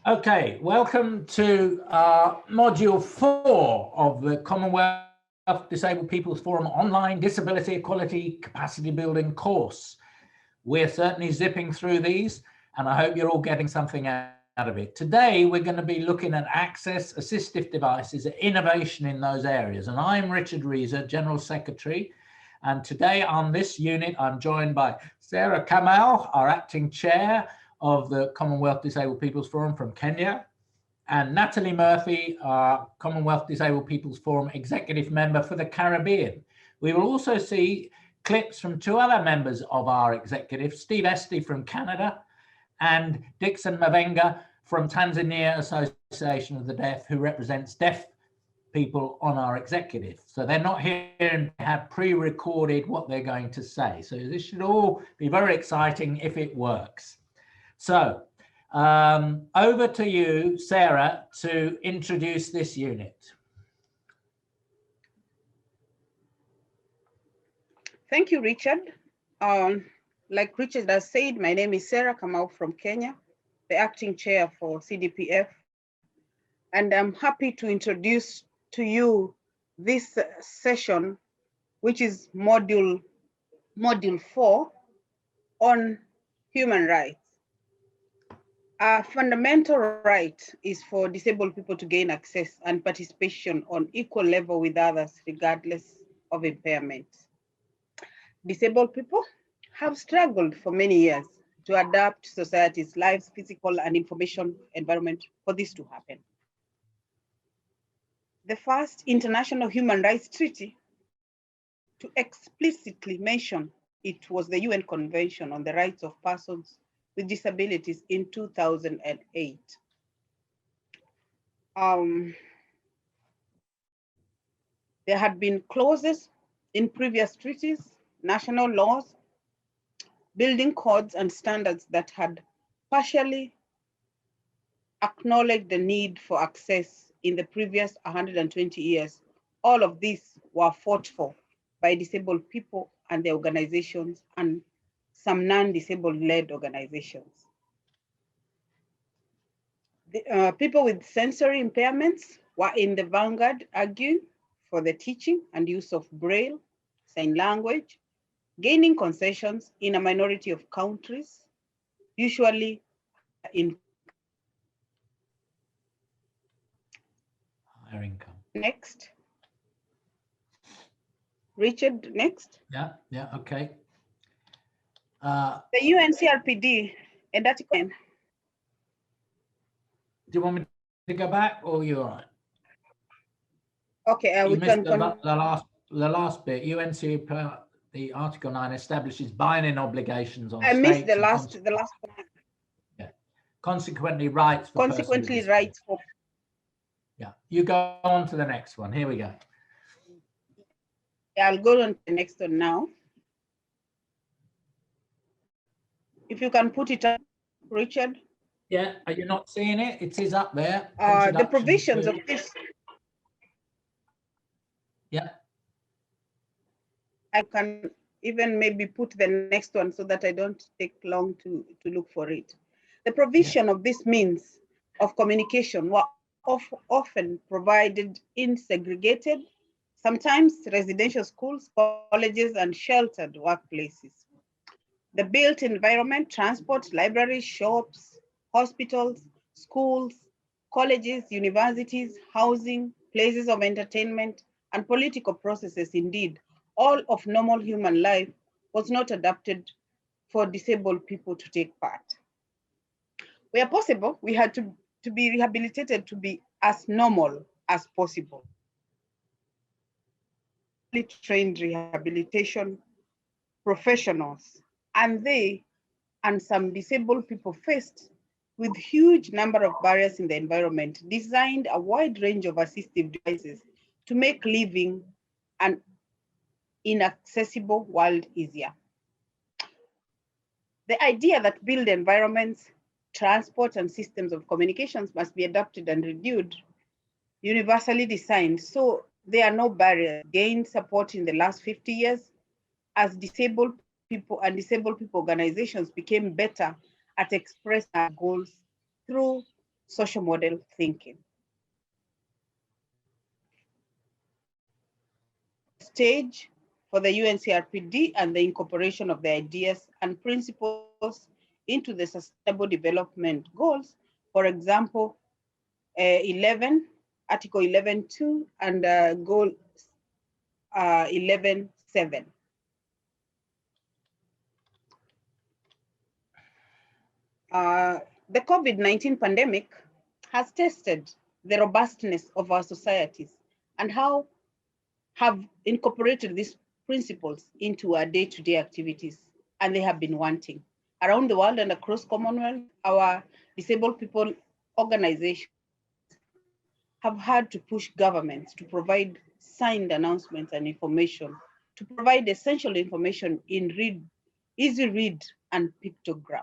Okay, welcome to Module 4 of the Commonwealth Disabled People's Forum Online Disability Equality Capacity Building course. We're certainly zipping through these, and I hope you're all getting something out of it. Today, we're going to be looking at access, assistive devices, innovation in those areas. And I'm Richard Reeser, General Secretary. And today on this unit, I'm joined by Sarah Kamau, our acting chair of the Commonwealth Disabled People's Forum from Kenya, and Natalie Murphy, our Commonwealth Disabled People's Forum executive member for the Caribbean. We will also see clips from two other members of our executive, Steve Esty from Canada and Dixon Mavenga from Tanzania Association of the Deaf, who represents deaf people on our executive. So they're not here and have pre-recorded what they're going to say. So this should all be very exciting if it works. So over to you, Sarah, to introduce this unit. Thank you, Richard. Like Richard has said, my name is Sarah Kamau from Kenya, the acting chair for CDPF. And I'm happy to introduce to you this session, which is module 4 on human rights. A fundamental right is for disabled people to gain access and participation on equal level with others, regardless of impairment. Disabled people have struggled for many years to adapt society's lives, physical and information environment for this to happen. The first international human rights treaty to explicitly mention it was the UN Convention on the Rights of Persons with Disabilities in 2008. There had been clauses in previous treaties, national laws, building codes and standards that had partially acknowledged the need for access in the previous 120 years. All of these were fought for by disabled people and their organizations and some non-disabled led organizations. People with sensory impairments were in the vanguard arguing for the teaching and use of Braille, sign language, gaining concessions in a minority of countries, usually in Higher income. Next. Richard, next. Yeah, okay. The UNCRPD, and that's when. Do you want me to go back, or you're all right? Okay, you missed the last bit. UNCRPD, the Article 9 establishes binding obligations on states. I missed the last one. Yeah. Consequently, rights for consequently rights for. Yeah, you go on to the next one. Here we go. Yeah, I'll go on to the next one now. If you can put it up, Richard. Yeah, are you not seeing it? It is up there. The provisions of this. Yeah. I can even maybe put the next one so that I don't take long to look for it. The provision of this means of communication were often provided in segregated, sometimes residential schools, colleges, and sheltered workplaces. The built environment, transport, libraries, shops, hospitals, schools, colleges, universities, housing, places of entertainment, and political processes, indeed, all of normal human life was not adapted for disabled people to take part. Where possible, we had to be rehabilitated to be as normal as possible. Trained rehabilitation professionals, and they and some disabled people faced with huge number of barriers in the environment, designed a wide range of assistive devices to make living an inaccessible world easier. The idea that built environments, transport, and systems of communications must be adapted and reviewed, universally designed, so there are no barriers, gained support in the last 50 years as disabled people and disabled people organizations became better at expressing our goals through social model thinking. Stage for the UNCRPD and the incorporation of the ideas and principles into the Sustainable Development Goals, for example, 11, Article 11.2 and Goal 11.7. The COVID-19 pandemic has tested the robustness of our societies and how have incorporated these principles into our day-to-day activities, and they have been wanting. Around the world and across Commonwealth, our disabled people organizations have had to push governments to provide signed announcements and information, to provide essential information in easy read and pictograms.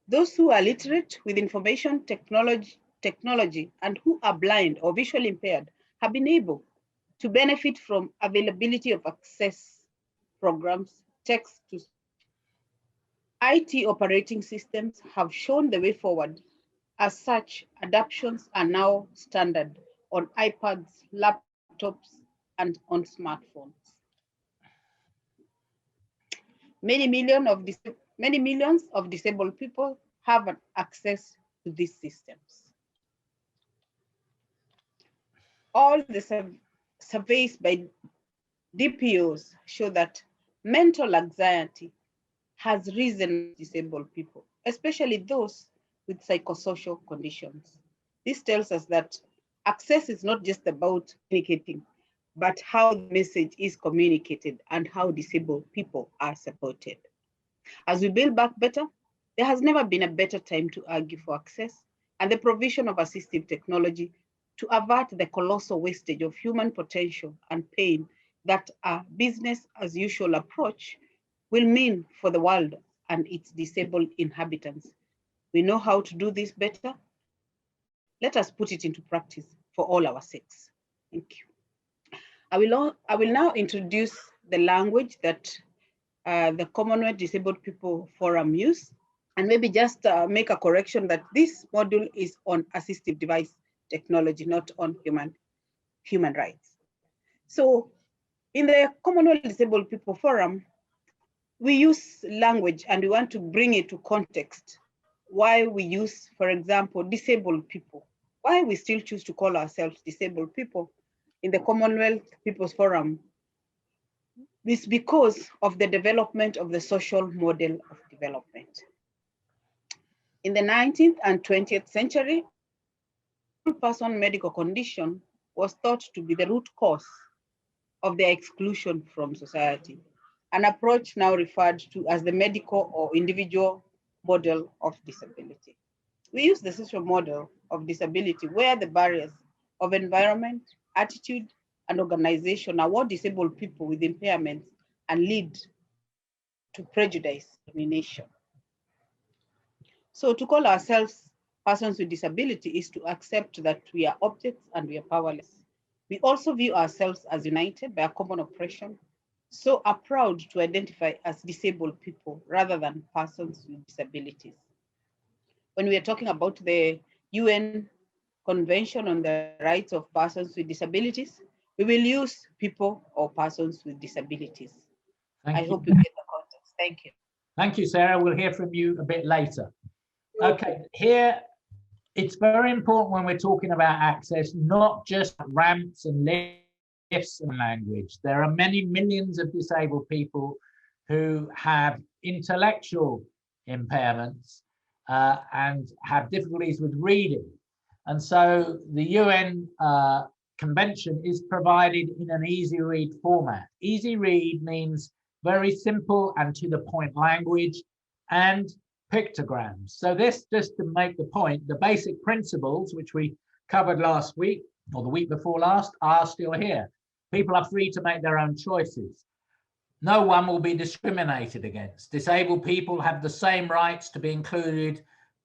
Those who are literate with information technology and who are blind or visually impaired have been able to benefit from availability of access programs, text to IT operating systems have shown the way forward. As such, adaptations are now standard on iPads, laptops, and on smartphones. Many millions of disabled people have access to these systems. All the surveys by DPOs show that mental anxiety has risen in disabled people, especially those with psychosocial conditions. This tells us that access is not just about communicating, but how the message is communicated and how disabled people are supported. As we build back better, there has never been a better time to argue for access and the provision of assistive technology to avert the colossal wastage of human potential and pain that a business as usual approach will mean for the world and its disabled inhabitants. We know how to do this better. Let us put it into practice for all our sakes. Thank you. I will now introduce the language that the Commonwealth Disabled People Forum use, and maybe just make a correction that this module is on assistive device technology, not on human rights. So in the Commonwealth Disabled People Forum, we use language and we want to bring it to context. Why we use, for example, disabled people. Why we still choose to call ourselves disabled people in the Commonwealth People's Forum is because of the development of the social model of development. In the 19th and 20th century, person medical condition was thought to be the root cause of their exclusion from society, an approach now referred to as the medical or individual model of disability. We use the social model of disability where the barriers of environment, attitude, and organization are what disabled people with impairments and lead to prejudice, discrimination. So to call ourselves persons with disability is to accept that we are objects and we are powerless. We also view ourselves as united by a common oppression, so are proud to identify as disabled people rather than persons with disabilities. When we are talking about the UN Convention on the Rights of Persons with Disabilities, we will use people or persons with disabilities. I hope you get the context. Thank you. Thank you, Sarah. We'll hear from you a bit later. Okay, here it's very important when we're talking about access, not just ramps and lifts and language. There are many millions of disabled people who have intellectual impairments and have difficulties with reading. And so the UN Convention is provided in an easy read format. Easy read means very simple and to the point language and pictograms. So this, just to make the point, the basic principles which we covered last week or the week before last are still here. People are free to make their own choices. No one will be discriminated against. Disabled people have the same rights to be included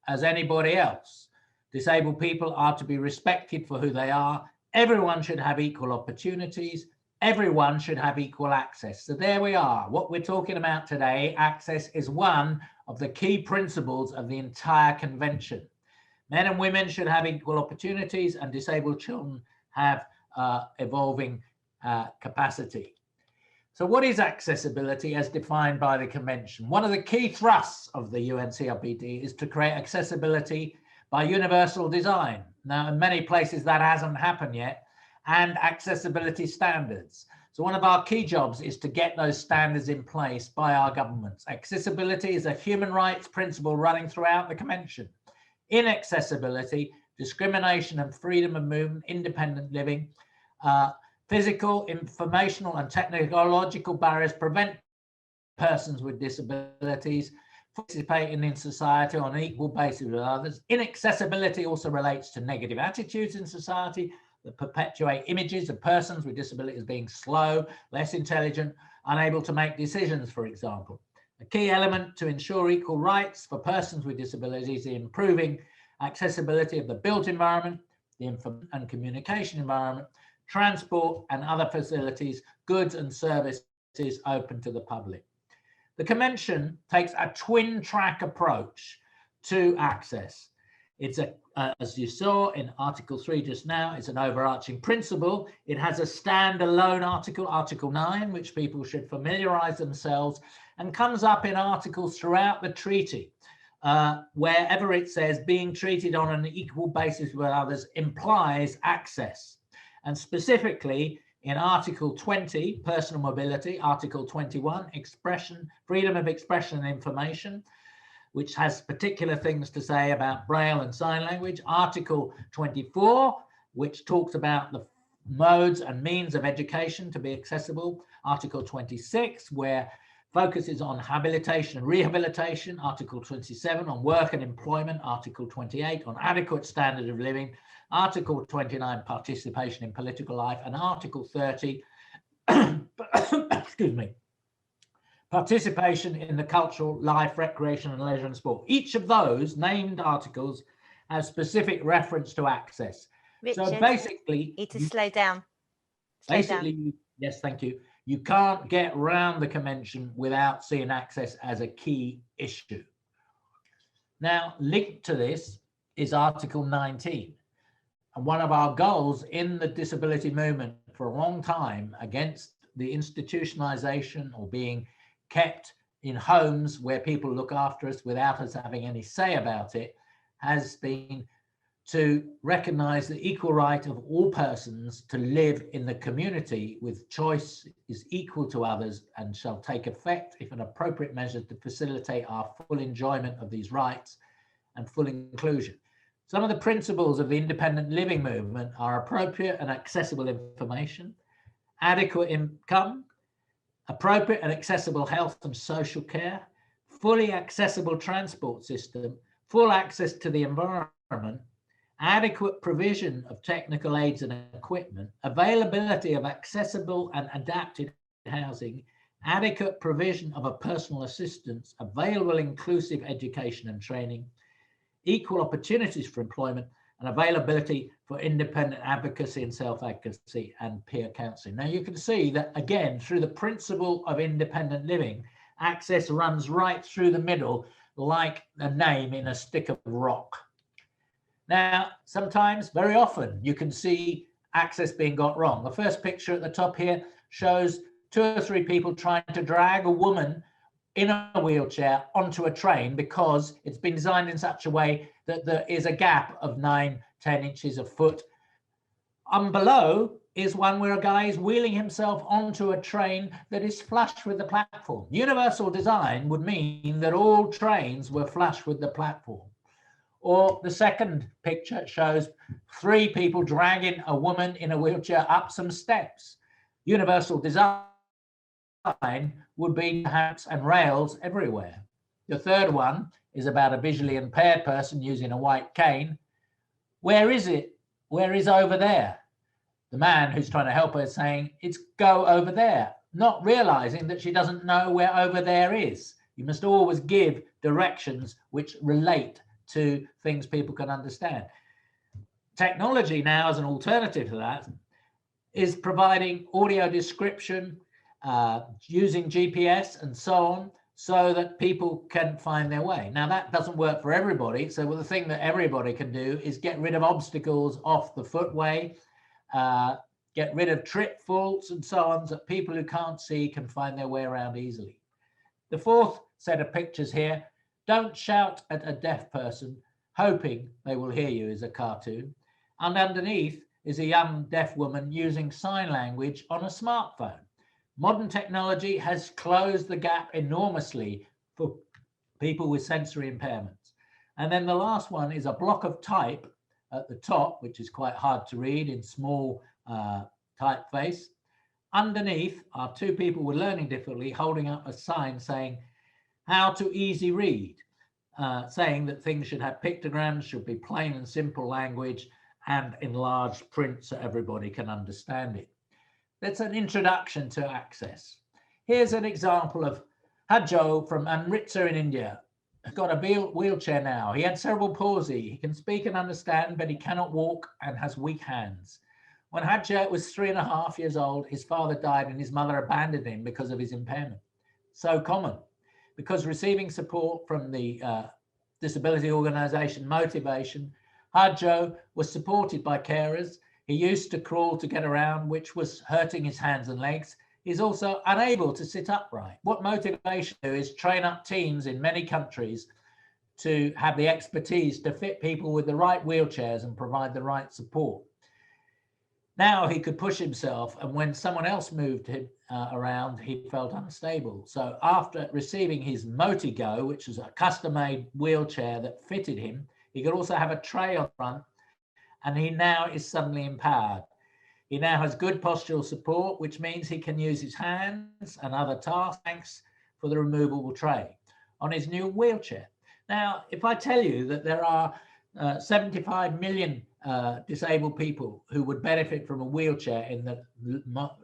as anybody else. Disabled people are to be respected for who they are. Everyone should have equal opportunities. Everyone should have equal access. So there we are. What we're talking about today, access, is one of the key principles of the entire convention. Men and women should have equal opportunities, and disabled children have evolving capacity. So what is accessibility as defined by the convention? One of the key thrusts of the UNCRPD is to create accessibility by universal design. Now, in many places that hasn't happened yet, and accessibility standards. So one of our key jobs is to get those standards in place by our governments. Accessibility is a human rights principle running throughout the convention. Inaccessibility, discrimination and freedom of movement, independent living, physical, informational and technological barriers prevent persons with disabilities participating in society on an equal basis with others. Inaccessibility also relates to negative attitudes in society that perpetuate images of persons with disabilities being slow, less intelligent, unable to make decisions, for example. A key element to ensure equal rights for persons with disabilities is improving accessibility of the built environment, the information and communication environment, transport and other facilities, goods and services open to the public. The convention takes a twin track approach to access. It's as you saw in Article 3 just now, it's an overarching principle. It has a standalone article, Article 9, which people should familiarize themselves, and comes up in articles throughout the treaty, wherever it says being treated on an equal basis with others implies access. And specifically in Article 20, personal mobility, Article 21, expression, freedom of expression and information, which has particular things to say about Braille and sign language. Article 24, which talks about the modes and means of education to be accessible. Article 26, where focuses on habilitation and rehabilitation. Article 27 on work and employment. Article 28 on adequate standard of living. Article 29, participation in political life. And Article 30, excuse me, participation in the cultural life, recreation and leisure and sport. Each of those named articles has specific reference to access. Richard, so basically, you need to slow down. Yes, thank you. You can't get around the convention without seeing access as a key issue. Now, linked to this is Article 19. And one of our goals in the disability movement for a long time against the institutionalization or being kept in homes where people look after us without us having any say about it has been to recognize the equal right of all persons to live in the community with choice is equal to others and shall take effect if an appropriate measure to facilitate our full enjoyment of these rights and full inclusion. Some of the principles of the independent living movement are appropriate and accessible information, adequate income, appropriate and accessible health and social care, fully accessible transport system, full access to the environment, adequate provision of technical aids and equipment, availability of accessible and adapted housing, adequate provision of a personal assistance, available inclusive education and training, equal opportunities for employment, and availability for independent advocacy and self-advocacy and peer counselling. Now you can see that again, through the principle of independent living, access runs right through the middle like a name in a stick of rock. Now, sometimes, very often, you can see access being got wrong. The first picture at the top here shows 2 or 3 people trying to drag a woman in a wheelchair onto a train because it's been designed in such a way that there is a gap of 9-10 inches a foot. Below is one where a guy is wheeling himself onto a train that is flush with the platform. Universal design would mean that all trains were flush with the platform. Or the second picture shows 3 people dragging a woman in a wheelchair up some steps. Universal design would be perhaps and rails everywhere. The third one is about a visually impaired person using a white cane. Where is it? Where is over there? The man who's trying to help her is saying, it's go over there, not realizing that she doesn't know where over there is. You must always give directions which relate to things people can understand. Technology now, as an alternative to that, is providing audio description, using GPS and so on, so that people can find their way. Now, that doesn't work for everybody. So the thing that everybody can do is get rid of obstacles off the footway, get rid of trip faults and so on, so that people who can't see can find their way around easily. The fourth set of pictures here, don't shout at a deaf person hoping they will hear you, is a cartoon. And underneath is a young deaf woman using sign language on a smartphone. Modern technology has closed the gap enormously for people with sensory impairments. And then the last one is a block of type at the top, which is quite hard to read in small typeface. Underneath are two people with learning difficulty holding up a sign saying how to easy read, saying that things should have pictograms, should be plain and simple language, and enlarged print so everybody can understand it. That's an introduction to Access. Here's an example of Hajo from Amritsar in India. He's got a wheelchair now. He had cerebral palsy. He can speak and understand, but he cannot walk and has weak hands. When Hajo was 3.5 years old, his father died and his mother abandoned him because of his impairment. So common, because receiving support from the disability organization Motivation, Hajo was supported by carers. He used to crawl to get around, which was hurting his hands and legs. He's also unable to sit upright. What Motivation do is train up teams in many countries to have the expertise to fit people with the right wheelchairs and provide the right support. Now he could push himself, and when someone else moved him around, he felt unstable. So after receiving his MotiGo, which is a custom-made wheelchair that fitted him, he could also have a tray on front, and he now is suddenly empowered. He now has good postural support, which means he can use his hands and other tasks thanks for the removable tray on his new wheelchair. Now, if I tell you that there are 75 million disabled people who would benefit from a wheelchair in the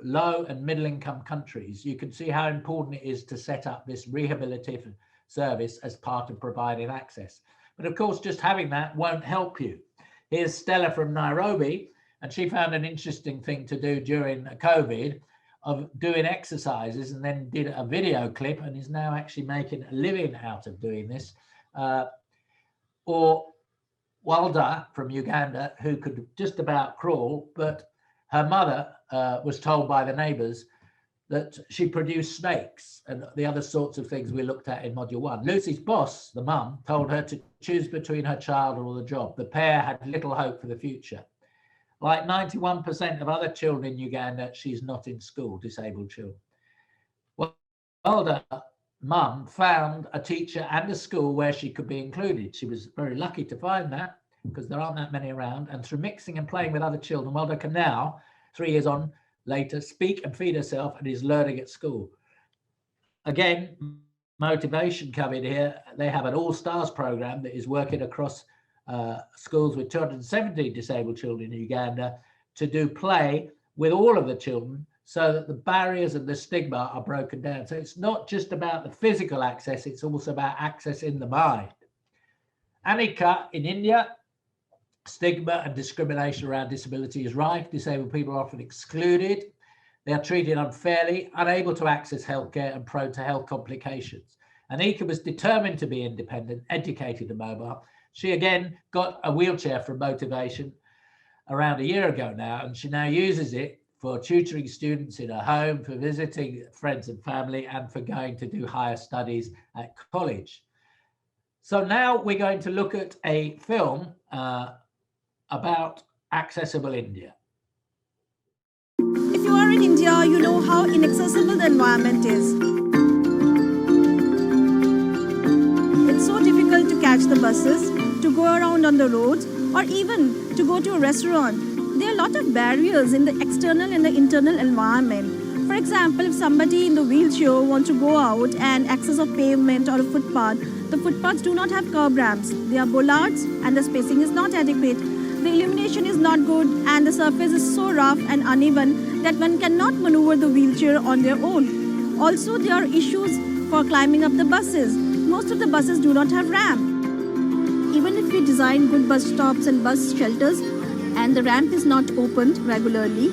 low and middle income countries, you can see how important it is to set up this rehabilitative service as part of providing access. But of course, just having that won't help you. Here's Stella from Nairobi, and she found an interesting thing to do during COVID of doing exercises, and then did a video clip and is now actually making a living out of doing this. Or Walda from Uganda, who could just about crawl, but her mother was told by the neighbors that she produced snakes and the other sorts of things we looked at in Module 1. Lucy's boss, the mum, told her to choose between her child or the job. The pair had little hope for the future. Like 91% of other children in Uganda, she's not in school, disabled children. Walda, mum, found a teacher and a school where she could be included. She was very lucky to find that, because there aren't that many around. And through mixing and playing with other children, Walda can now, 3 years on later, speak and feed herself and is learning at school. Again, Motivation come in here. They have an all-stars program that is working across schools with 270 disabled children in Uganda to do play with all of the children so that the barriers and the stigma are broken down. So it's not just about the physical access, it's also about access in the mind. Anika in India, stigma and discrimination around disability is rife. Disabled people are often excluded. They are treated unfairly, unable to access healthcare, and prone to health complications. Anika was determined to be independent, educated and mobile. She again got a wheelchair from Motivation around a year ago now, and she now uses it for tutoring students in her home, for visiting friends and family, and for going to do higher studies at college. So now we're going to look at a film about Accessible India. If you are in India, you know how inaccessible the environment is. It's so difficult to catch the buses, to go around on the roads, or even to go to a restaurant. There are a lot of barriers in the external and the internal environment. For example, if somebody in the wheelchair wants to go out and access a pavement or a footpath, the footpaths do not have curb ramps. They are bollards and the spacing is not adequate. The illumination is not good and the surface is so rough and uneven that one cannot maneuver the wheelchair on their own. Also, there are issues for climbing up the buses. Most of the buses do not have ramp. Even if we design good bus stops and bus shelters and the ramp is not opened regularly,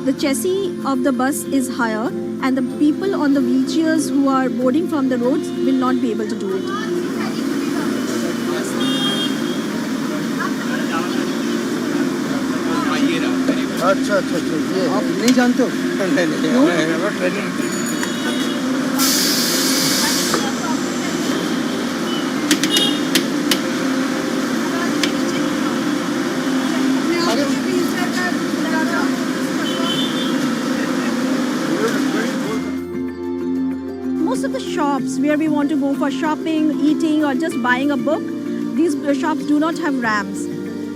the chassis of the bus is higher and the people on the wheelchairs who are boarding from the roads will not be able to do it. अच्छा अच्छा अच्छा ये आप नहीं जानते हो? नहीं training Most of the shops where we want to go for shopping, eating, or just buying a book, these shops do not have ramps.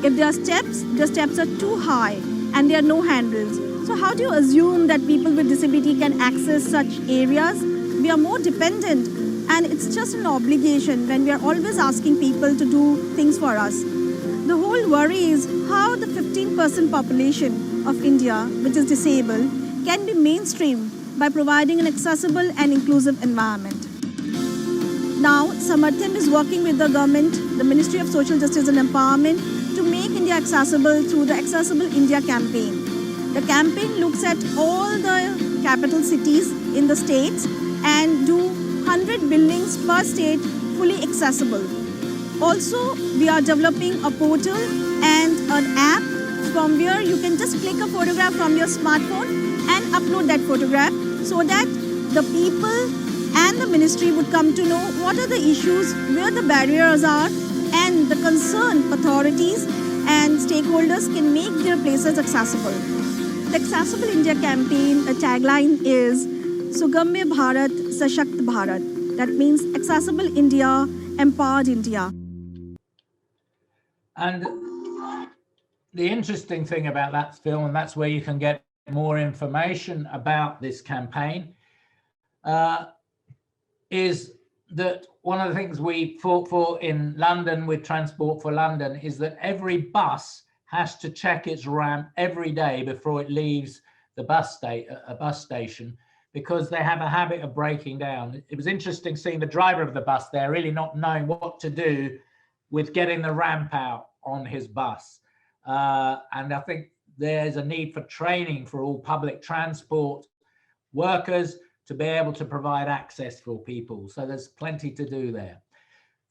If there are steps, the steps are too high and there are no handles. So how do you assume that people with disability can access such areas? We are more dependent, and it's just an obligation when we are always asking people to do things for us. The whole worry is how the 15% population of India, which is disabled, can be mainstreamed by providing an accessible and inclusive environment. Now, Samartham is working with the government, the Ministry of Social Justice and Empowerment, to make India accessible through the Accessible India campaign. The campaign looks at all the capital cities in the states and do 100 buildings per state fully accessible. Also, we are developing a portal and an app from where you can just click a photograph from your smartphone and upload that photograph so that the people and the ministry would come to know what are the issues, where the barriers are, and the concerned authorities and stakeholders can make their places accessible. The Accessible India campaign, the tagline is Sugamya Bharat, Sashakt Bharat. That means Accessible India, Empowered India. And the interesting thing about that film, and that's where you can get more information about this campaign, is that one of the things we fought for in London with Transport for London is that every bus has to check its ramp every day before it leaves the bus station, because they have a habit of breaking down. It was interesting seeing the driver of the bus there really not knowing what to do with getting the ramp out on his bus. And I think there's a need for training for all public transport workers to be able to provide access for people. So there's plenty to do there.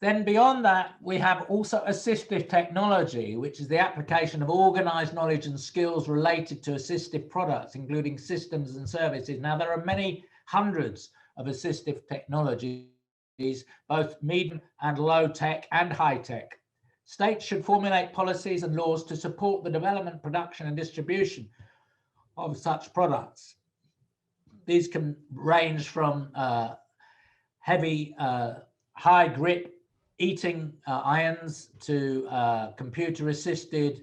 Then beyond that, we have also assistive technology, which is the application of organized knowledge and skills related to assistive products, including systems and services. Now, there are many hundreds of assistive technologies, both medium and low tech and high tech. States should formulate policies and laws to support the development, production, and distribution of such products. These can range from heavy, high grip eating irons to computer-assisted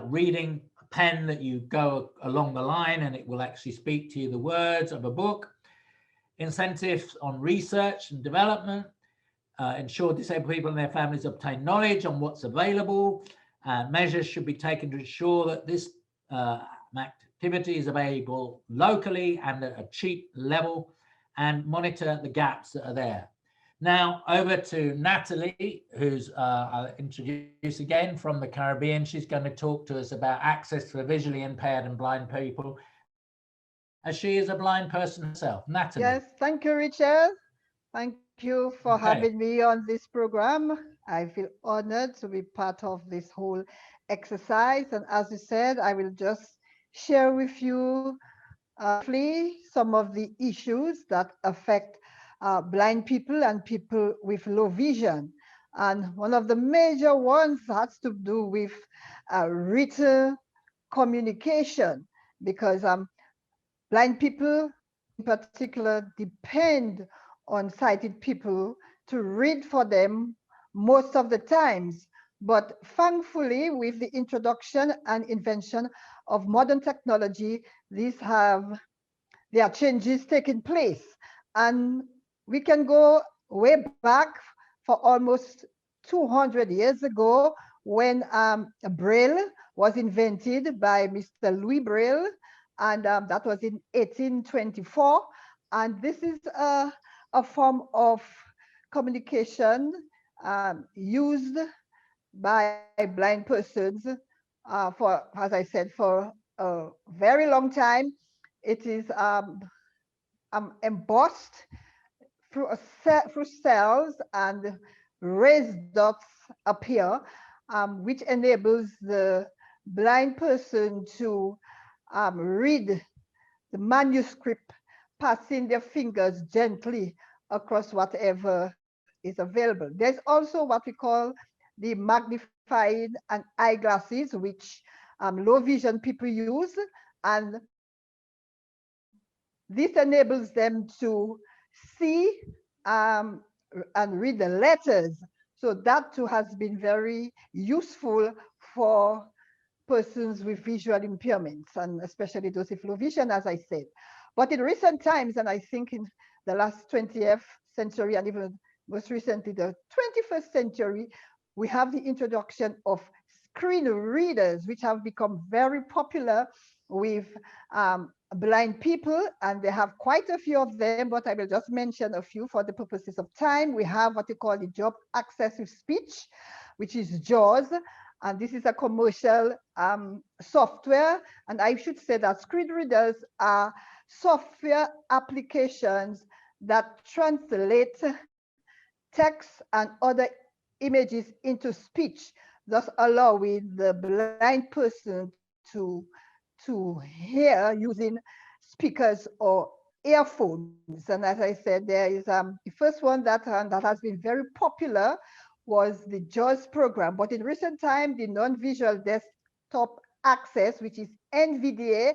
reading pen that you go along the line and it will actually speak to you the words of a book. Incentives on research and development, ensure disabled people and their families obtain knowledge on what's available. Measures should be taken to ensure that this activity is available locally and at a cheap level, and monitor the gaps that are there. Now over to Natalie, who's I'll introduce again from the Caribbean. She's going to talk to us about access for visually impaired and blind people, as she is a blind person herself. Natalie. Yes, thank you, Richard. Thank you for having me on this program. I feel honored to be part of this whole exercise. And as you said, I will just share with you some of the issues that affect blind people and people with low vision. And one of the major ones has to do with written communication, because blind people in particular depend on sighted people to read for them most of the times. But thankfully, with the introduction and invention of modern technology, there are changes taking place. And we can go way back for almost 200 years ago when Braille was invented by Mr. Louis Braille, and that was in 1824. And this is a form of communication used by blind persons for, as I said, for a very long time. It is embossed through cells, and raised dots appear, which enables the blind person to read the manuscript, passing their fingers gently across whatever is available. There's also what we call the magnified and eyeglasses, which low vision people use, and this enables them to see and read the letters. So that too has been very useful for persons with visual impairments, and especially those with low vision, as I said. But in recent times, and I think in the last 20th century, and even most recently the 21st century, we have the introduction of screen readers, which have become very popular with blind people, and they have quite a few of them, but I will just mention a few for the purposes of time. We have what we call the Job Access with Speech, which is JAWS, and this is a commercial software. And I should say that screen readers are software applications that translate text and other images into speech, thus allowing the blind person to hear using speakers or earphones. And as I said, there is the first one that has been very popular was the JAWS program. But in recent time, the non-visual desktop access, which is NVDA,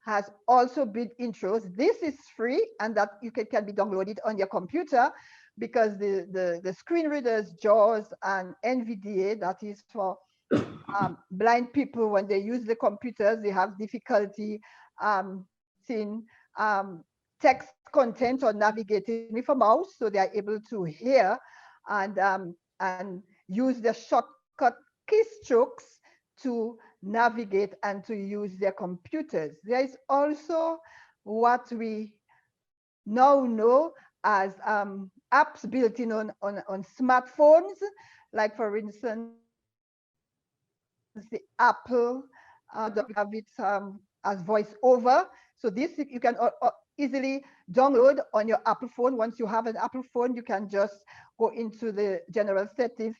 has also been introduced. This is free, and that can be downloaded on your computer, because the screen readers, JAWS and NVDA, that is for blind people. When they use the computers, they have difficulty seeing text content or navigating with a mouse, so they are able to hear and use the shortcut keystrokes to navigate and to use their computers. There is also what we now know as apps built in on smartphones, like for instance, the Apple have it as voiceover. So this you can easily download on your Apple phone. Once you have an Apple phone, you can just go into the general settings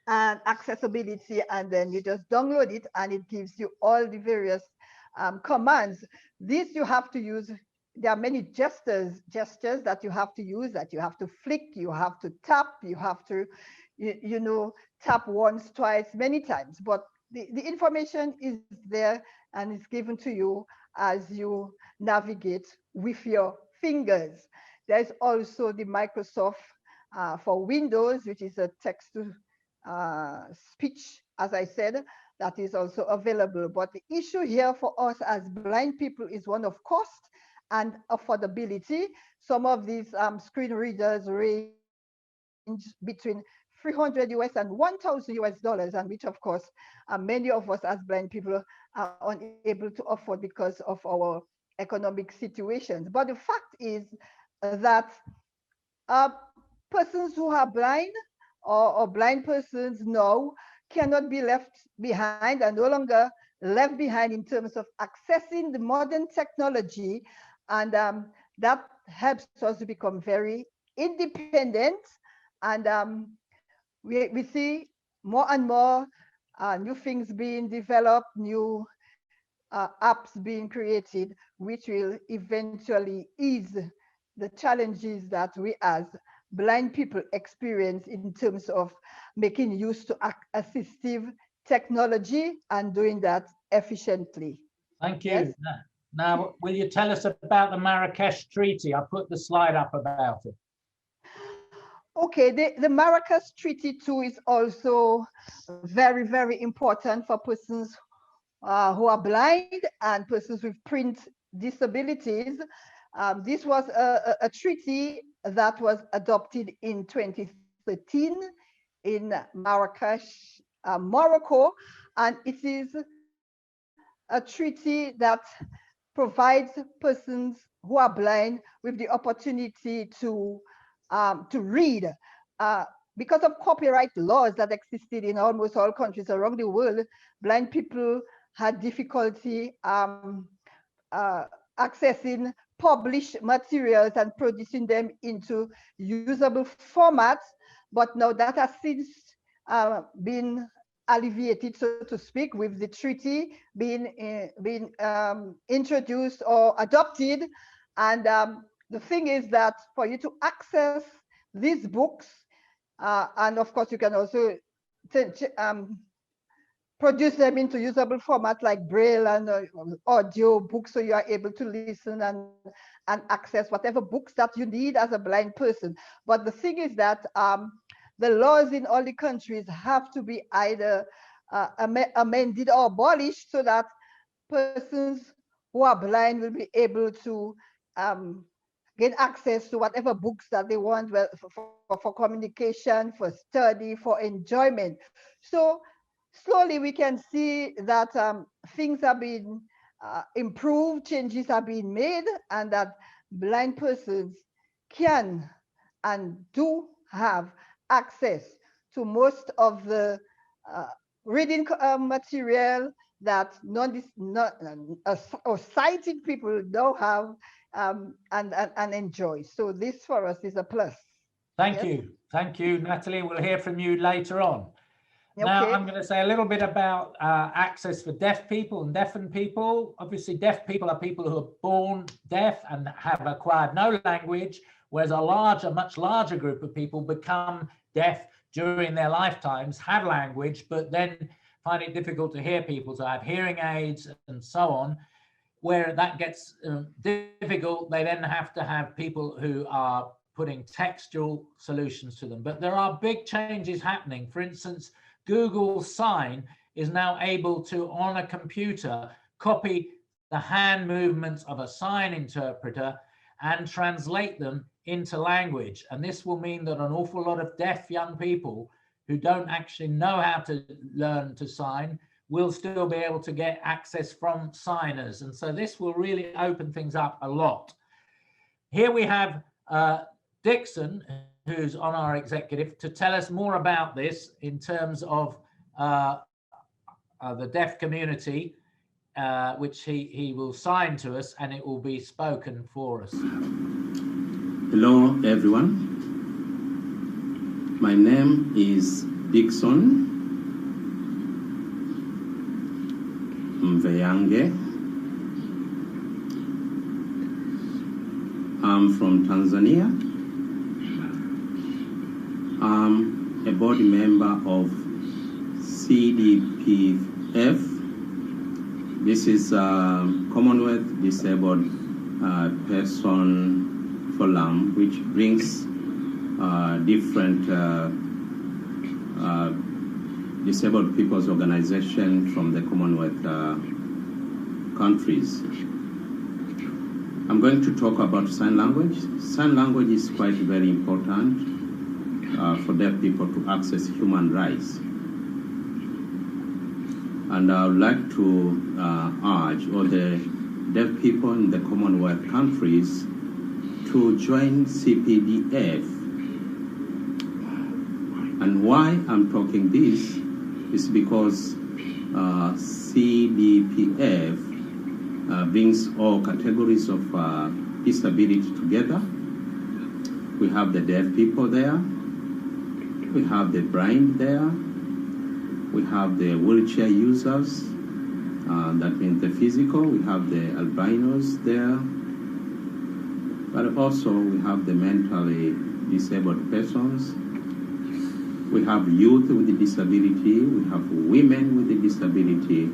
and accessibility, and then you just download it, and it gives you all the various commands. This you have to use. There are many gestures that you have to use, that you have to flick, you have to tap, you have to, you know, tap once, twice, many times. But the information is there and it's given to you as you navigate with your fingers. There's also the Microsoft for Windows, which is a text to speech, as I said, that is also available. But the issue here for us as blind people is one of cost and affordability. Some of these screen readers range between $300 US and $1,000 US, and which of course many of us as blind people are unable to afford because of our economic situations. But the fact is that persons who are blind or blind persons now cannot be left behind, and no longer left behind in terms of accessing the modern technology. And that helps us to become very independent. And we see more and more new things being developed, new apps being created, which will eventually ease the challenges that we as blind people experience in terms of making use to assistive technology and doing that efficiently. Thank you. Yes? Now, will you tell us about the Marrakesh Treaty? I put the slide up about it. Okay, the Marrakesh Treaty too is also very, very important for persons who are blind and persons with print disabilities. This was a treaty that was adopted in 2013 in Marrakesh, Morocco, and it is a treaty that provides persons who are blind with the opportunity to read. Because of copyright laws that existed in almost all countries around the world, blind people had difficulty accessing publish materials and producing them into usable formats. But now that has since been alleviated, so to speak, with the treaty being introduced or adopted. And the thing is that for you to access these books, and of course you can also produce them into usable formats like Braille and audio books, so you are able to listen and access whatever books that you need as a blind person. But the thing is that the laws in all the countries have to be either amended or abolished so that persons who are blind will be able to gain access to whatever books that they want, well, for communication, for study, for enjoyment. So slowly we can see that things are being improved, changes are being made, and that blind persons can and do have access to most of the reading material that or sighted people don't have and enjoy. So this for us is a plus. Thank you. Thank you, Natalie. We'll hear from you later on. Now, I'm going to say a little bit about access for deaf people and deafened people. Obviously, deaf people are people who are born deaf and have acquired no language, whereas a much larger group of people become deaf during their lifetimes, have language, but then find it difficult to hear people, so have hearing aids and so on. Where that gets difficult, they then have to have people who are putting textual solutions to them. But there are big changes happening. For instance, Google Sign is now able to, on a computer, copy the hand movements of a sign interpreter and translate them into language. And this will mean that an awful lot of deaf young people who don't actually know how to learn to sign will still be able to get access from signers. And so this will really open things up a lot. Here we have Dixon, who's on our executive, to tell us more about this in terms of the deaf community, which he will sign to us, and it will be spoken for us. Hello, everyone. My name is Dixon Mveyange. I'm from Tanzania. I'm a board member of CDPF. This is Commonwealth Disabled Person Forum, which brings different disabled people's organization from the Commonwealth countries. I'm going to talk about sign language. Sign language is quite very important for deaf people to access human rights. And I would like to urge all the deaf people in the Commonwealth countries to join CPDF. And why I'm talking this is because CDPF brings all categories of disability together. We have the deaf people there, we have the blind there, we have the wheelchair users, that means the physical, we have the albinos there, but also we have the mentally disabled persons. We have youth with a disability, we have women with a disability,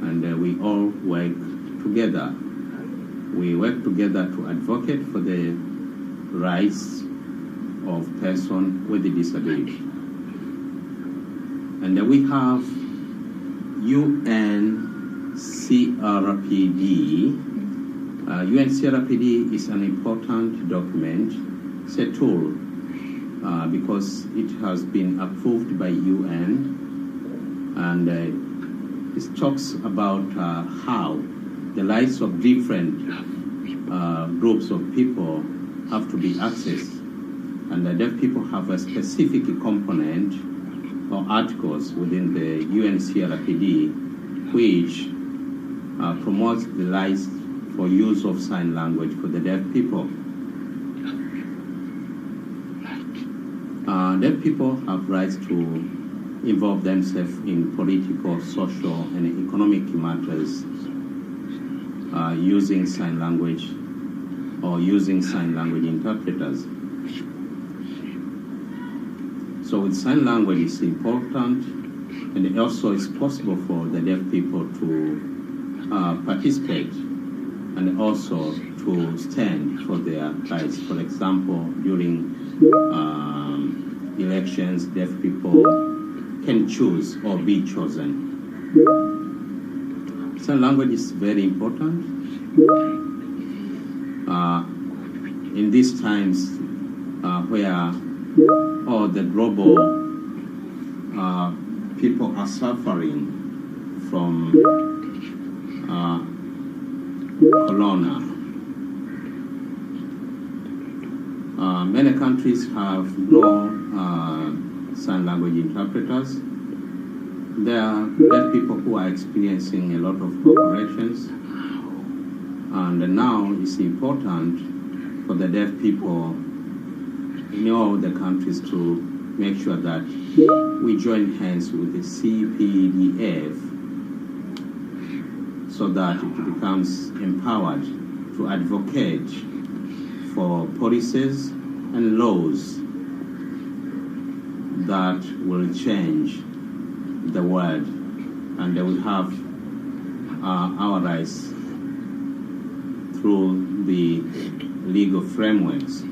and we all work together. We work together to advocate for the rights of persons with a disability. And we have UNCRPD. UNCRPD is an important document. It's a tool because it has been approved by UN, and it talks about how the rights of different groups of people have to be accessed. And the deaf people have a specific component or articles within the UNCRPD which promotes the rights for use of sign language for the deaf people. Deaf people have rights to involve themselves in political, social, and economic matters using sign language or using sign language interpreters. So with sign language, it's important, and also it's possible for the deaf people to participate and also to stand for their rights. For example, during elections, deaf people can choose or be chosen. Sign language is very important. In these times where all the global people are suffering from corona. Many countries have no sign language interpreters. There are deaf people who are experiencing a lot of operations, and now it's important for the deaf people in all the countries to make sure that we join hands with the CPDF so that it becomes empowered to advocate for policies and laws that will change the world, and they will have our rights through the legal frameworks.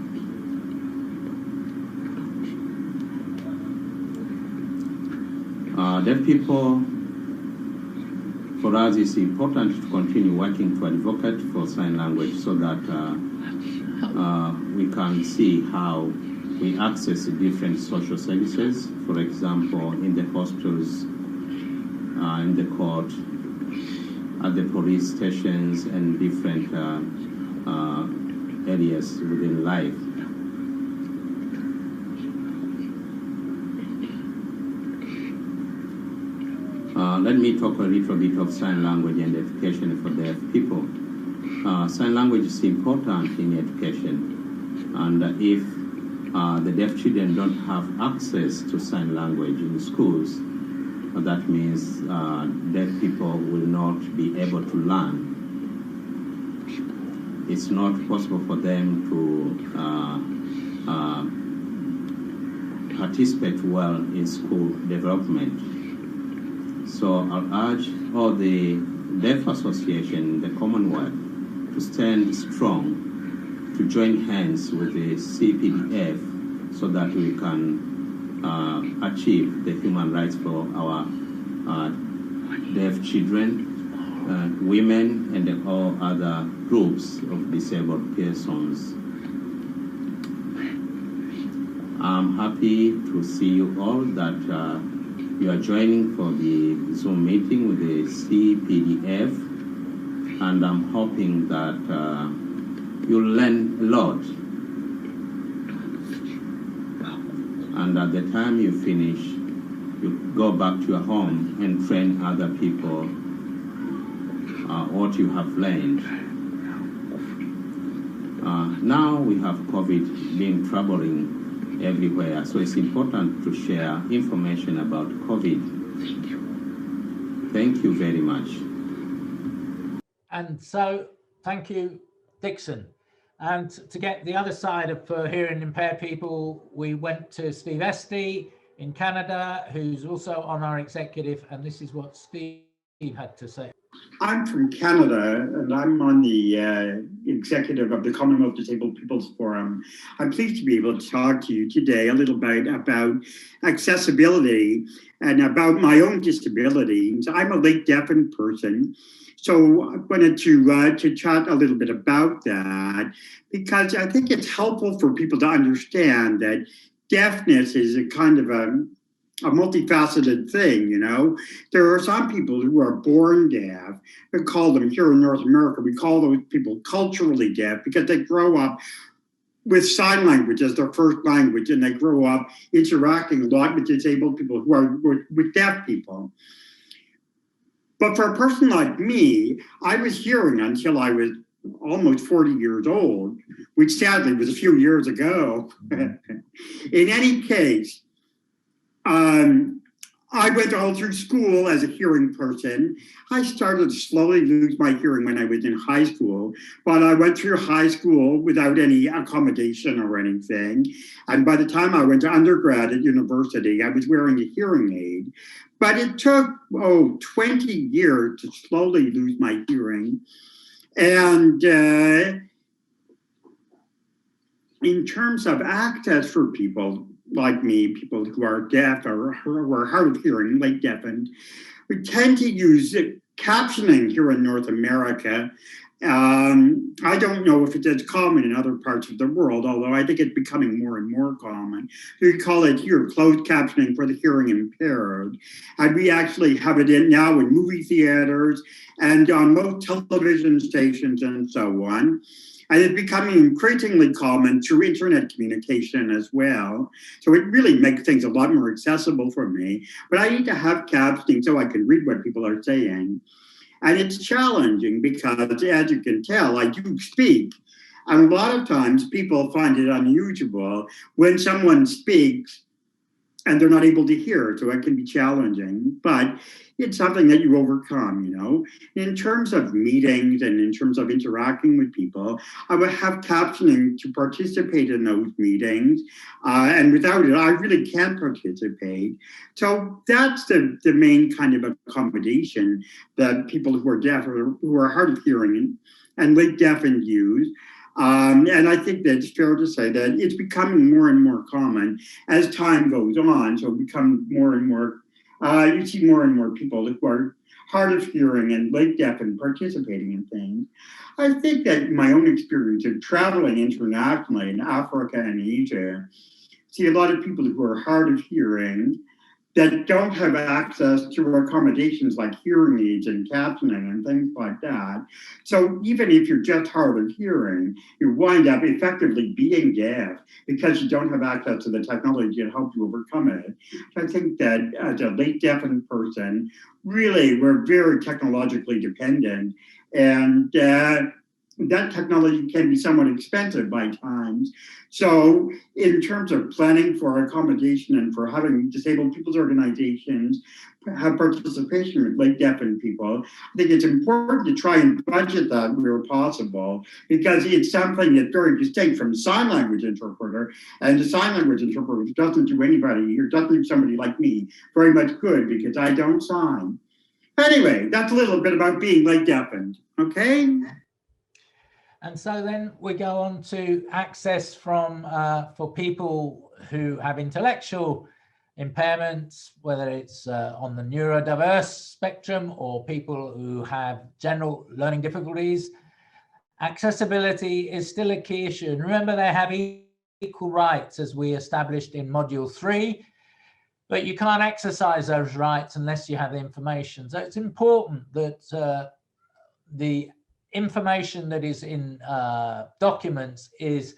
Deaf people, for us, it's important to continue working to advocate for sign language so that we can see how we access different social services, for example, in the hospitals, in the court, at the police stations, and different areas within life. Let me talk a little bit of sign language and education for deaf people. Sign language is important in education, and if the deaf children don't have access to sign language in schools, that means deaf people will not be able to learn. It's not possible for them to participate well in school development. So I'll urge all the deaf association, the Commonwealth, to stand strong, to join hands with the CPDF so that we can achieve the human rights for our deaf children, women, and all other groups of disabled persons. I'm happy to see you all that you are joining for the Zoom meeting with the CPDF, and I'm hoping that you'll learn a lot. And at the time you finish, you go back to your home and train other people what you have learned. Now we have COVID being troubling everywhere, so it's important to share information about COVID. Thank you very much. And so, thank you, Dixon. And to get the other side of hearing impaired people, we went to Steve Esty in Canada, who's also on our executive, and this is what Steve had to say. I'm from Canada, and I'm on the executive of the Commonwealth Disabled People's Forum. I'm pleased to be able to talk to you today a little bit about accessibility and about my own disability. I'm a late deafened person, so I wanted to chat a little bit about that, because I think it's helpful for people to understand that deafness is a kind of a multifaceted thing, you know. There are some people who are born deaf. We call them, here in North America, we call those people culturally deaf because they grow up with sign language as their first language, and they grow up interacting a lot with disabled people who are with deaf people. But for a person like me, I was hearing until I was almost 40 years old, which sadly was a few years ago. In any case, I went all through school as a hearing person. I started to slowly lose my hearing when I was in high school, but I went through high school without any accommodation or anything. And by the time I went to undergrad at university, I was wearing a hearing aid. But it took, 20 years to slowly lose my hearing. And in terms of access for people like me, people who are deaf or who are hard of hearing, like deafened, we tend to use captioning here in North America. I don't know if it's as common in other parts of the world, although I think it's becoming more and more common. We call it here closed captioning for the hearing impaired. And we actually have it now in movie theaters and on most television stations and so on. And it's becoming increasingly common through internet communication as well. So it really makes things a lot more accessible for me. But I need to have captioning so I can read what people are saying. And it's challenging because, as you can tell, I do speak. And a lot of times people find it unusual when someone speaks and they're not able to hear. So it can be challenging, but it's something that you overcome, you know. In terms of meetings and in terms of interacting with people, I would have captioning to participate in those meetings. And without it, I really can't participate. So that's the main kind of accommodation that people who are deaf or who are hard of hearing and late deafened use. And I think that it's fair to say that it's becoming more and more common as time goes on. So it becomes more and more, you see more and more people who are hard of hearing and late deaf and participating in things. I think that my own experience of traveling internationally in Africa and Asia, see a lot of people who are hard of hearing that don't have access to accommodations like hearing aids and captioning and things like that. So even if you're just hard of hearing, you wind up effectively being deaf because you don't have access to the technology to help you overcome it. So I think that as a late deafened person, really we're very technologically dependent, and that technology can be somewhat expensive by times. So in terms of planning for accommodation and for having disabled people's organizations have participation with late deafened people, I think it's important to try and budget that where possible, because it's something that's very distinct from sign language interpreter. And the sign language interpreter doesn't do anybody, or doesn't do somebody like me very much good because I don't sign. Anyway, that's a little bit about being late deafened, okay? And so then we go on to access from for people who have intellectual impairments, whether it's on the neurodiverse spectrum or people who have general learning difficulties. Accessibility is still a key issue. And remember, they have equal rights as we established in Module 3, but you can't exercise those rights unless you have the information. So it's important that the information that is in documents is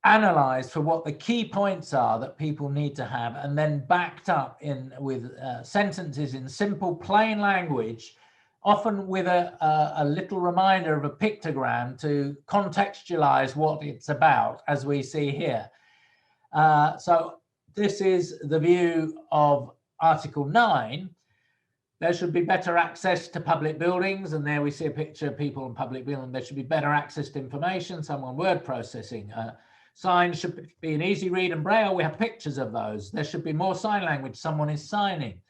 analyzed for what the key points are that people need to have, and then backed up in with sentences in simple, plain language, often with a little reminder of a pictogram to contextualize what it's about, as we see here. So this is the view of Article 9. There should be better access to public buildings, and there we see a picture of people in public buildings. There should be better access to information, someone word processing. Signs should be an easy read and braille. We have pictures of those. There should be more sign language, someone is signing.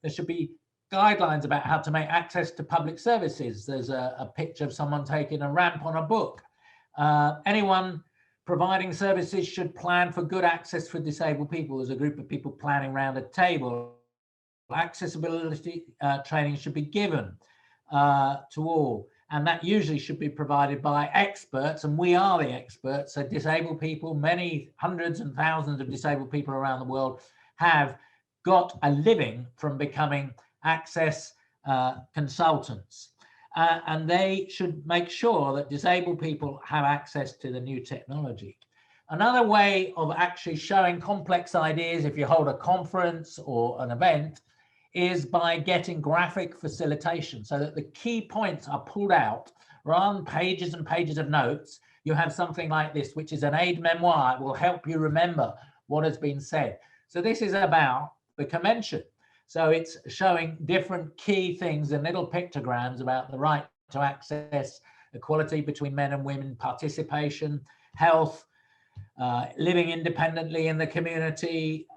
There should be guidelines about how to make access to public services. There's a picture of someone taking a ramp on a book. Anyone providing services should plan for good access for disabled people. There's a group of people planning around a table. Accessibility training should be given to all, and that usually should be provided by experts, and we are the experts. So disabled people, many hundreds and thousands of disabled people around the world have got a living from becoming access consultants, and they should make sure that disabled people have access to the new technology. Another way of actually showing complex ideas, if you hold a conference or an event, is by getting graphic facilitation so that the key points are pulled out rather than pages and pages of notes. You have something like this, which is an aid memoir. It will help you remember what has been said. So this is about the convention. So it's showing different key things and little pictograms about the right to access, equality between men and women, participation, health, living independently in the community,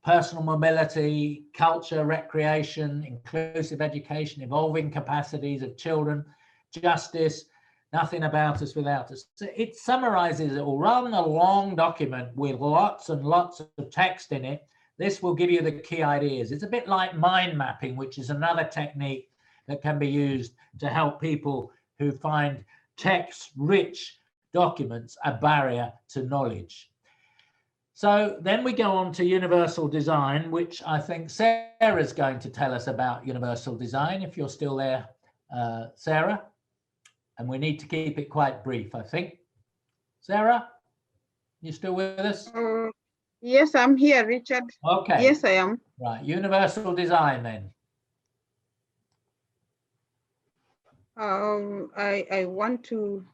personal mobility, culture, recreation, inclusive education, evolving capacities of children, justice, nothing about us without us. So it summarizes it all. Rather than a long document with lots and lots of text in it, this will give you the key ideas. It's a bit like mind mapping, which is another technique that can be used to help people who find text-rich documents a barrier to knowledge. So then we go on to universal design, which I think Sarah's going to tell us about universal design, if you're still there, Sarah. And we need to keep it quite brief, I think. Sarah, you still with us? Yes, I'm here, Richard. Okay. Yes, I am. Right, universal design then. I want to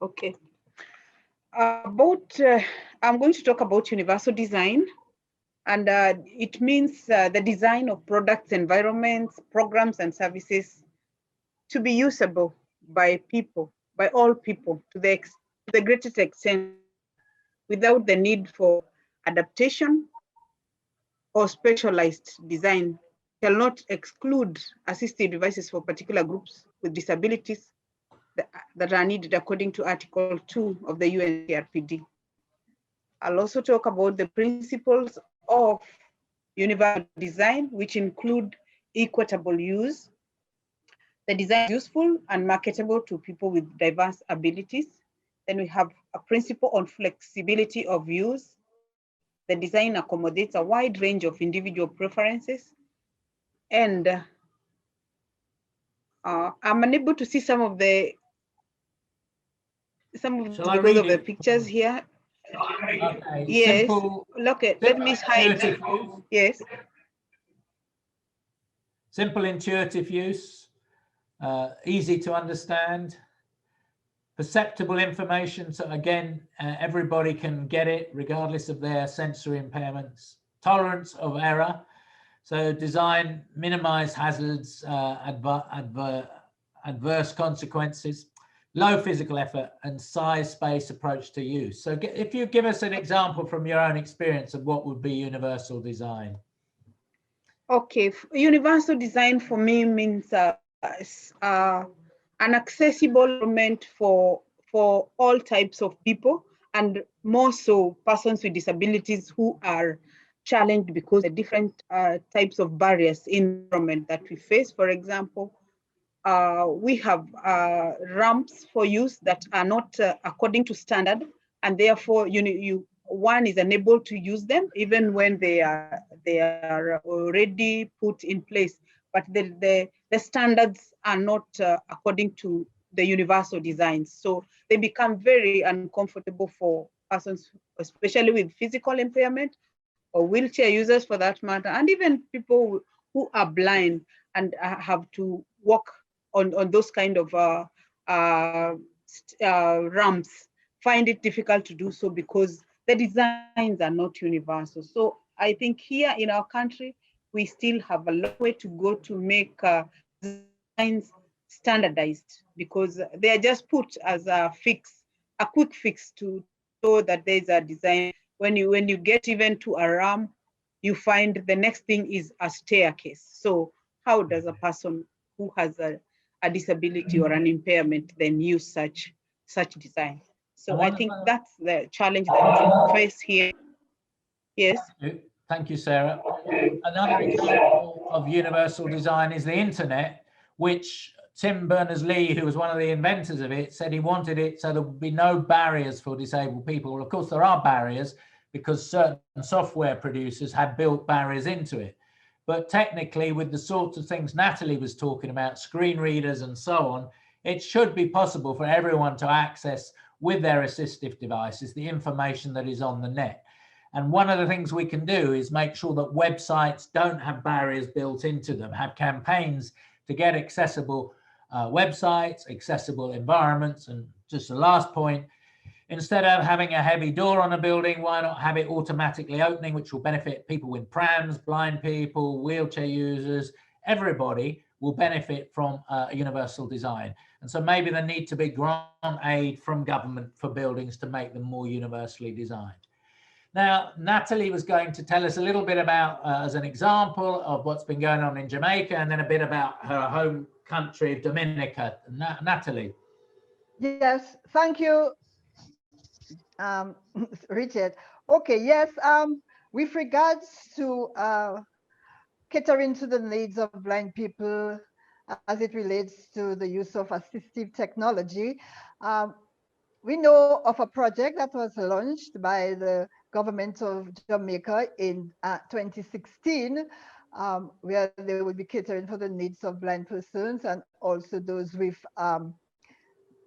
okay. I'm going to talk about universal design, and it means the design of products, environments, programs, and services to be usable by people, by all people, to the greatest extent, without the need for adaptation or specialized design. Shall not exclude assistive devices for particular groups with disabilities that are needed according to Article 2 of the UNCRPD. I'll also talk about the principles of universal design, which include equitable use. The design is useful and marketable to people with diverse abilities. Then we have a principle on flexibility of use. The design accommodates a wide range of individual preferences. And I'm unable to see some of the pictures here. Okay. Yes. Simple, Look at. Let me hide. Yes. Simple, intuitive use, easy to understand, perceptible information. So again, everybody can get it regardless of their sensory impairments. Tolerance of error. So design, minimize hazards, adverse consequences, low physical effort, and size space approach to use. So if you give us an example from your own experience of what would be universal design. Okay, universal design for me means an accessible environment for all types of people, and more so persons with disabilities who are challenged because of the different types of barriers in the environment that we face. For example, we have ramps for use that are not according to standard, and therefore one is unable to use them even when they are already put in place. But the standards are not according to the universal designs, so they become very uncomfortable for persons, especially with physical impairment or wheelchair users for that matter, and even people who are blind and have to walk on those kind of ramps, find it difficult to do so because the designs are not universal. So I think here in our country, we still have a long way to go to make designs standardized, because they are just put as a quick fix to show that there's a design. When you get even to a ramp, you find the next thing is a staircase. So how does a person who has a disability or an impairment then use such design? So I think that's the challenge that we face here. Yes. Thank you, Sarah. Another example of universal design is the internet, which Tim Berners-Lee, who was one of the inventors of it, said he wanted it so there would be no barriers for disabled people. Well, of course, there are barriers because certain software producers have built barriers into it. But technically, with the sorts of things Natalie was talking about, screen readers and so on, it should be possible for everyone to access with their assistive devices the information that is on the net. And one of the things we can do is make sure that websites don't have barriers built into them, have campaigns to get accessible websites, accessible environments. And just the last point, instead of having a heavy door on a building, why not have it automatically opening, which will benefit people with prams, blind people, wheelchair users, everybody will benefit from a universal design. And so maybe there need to be grant aid from government for buildings to make them more universally designed. Now, Natalie was going to tell us a little bit about, as an example of what's been going on in Jamaica, and then a bit about her home country of Dominica. Natalie. Yes, thank you, Richard. Okay, yes, with regards to catering to the needs of blind people as it relates to the use of assistive technology, we know of a project that was launched by the government of Jamaica in 2016, where they will be catering for the needs of blind persons and also those with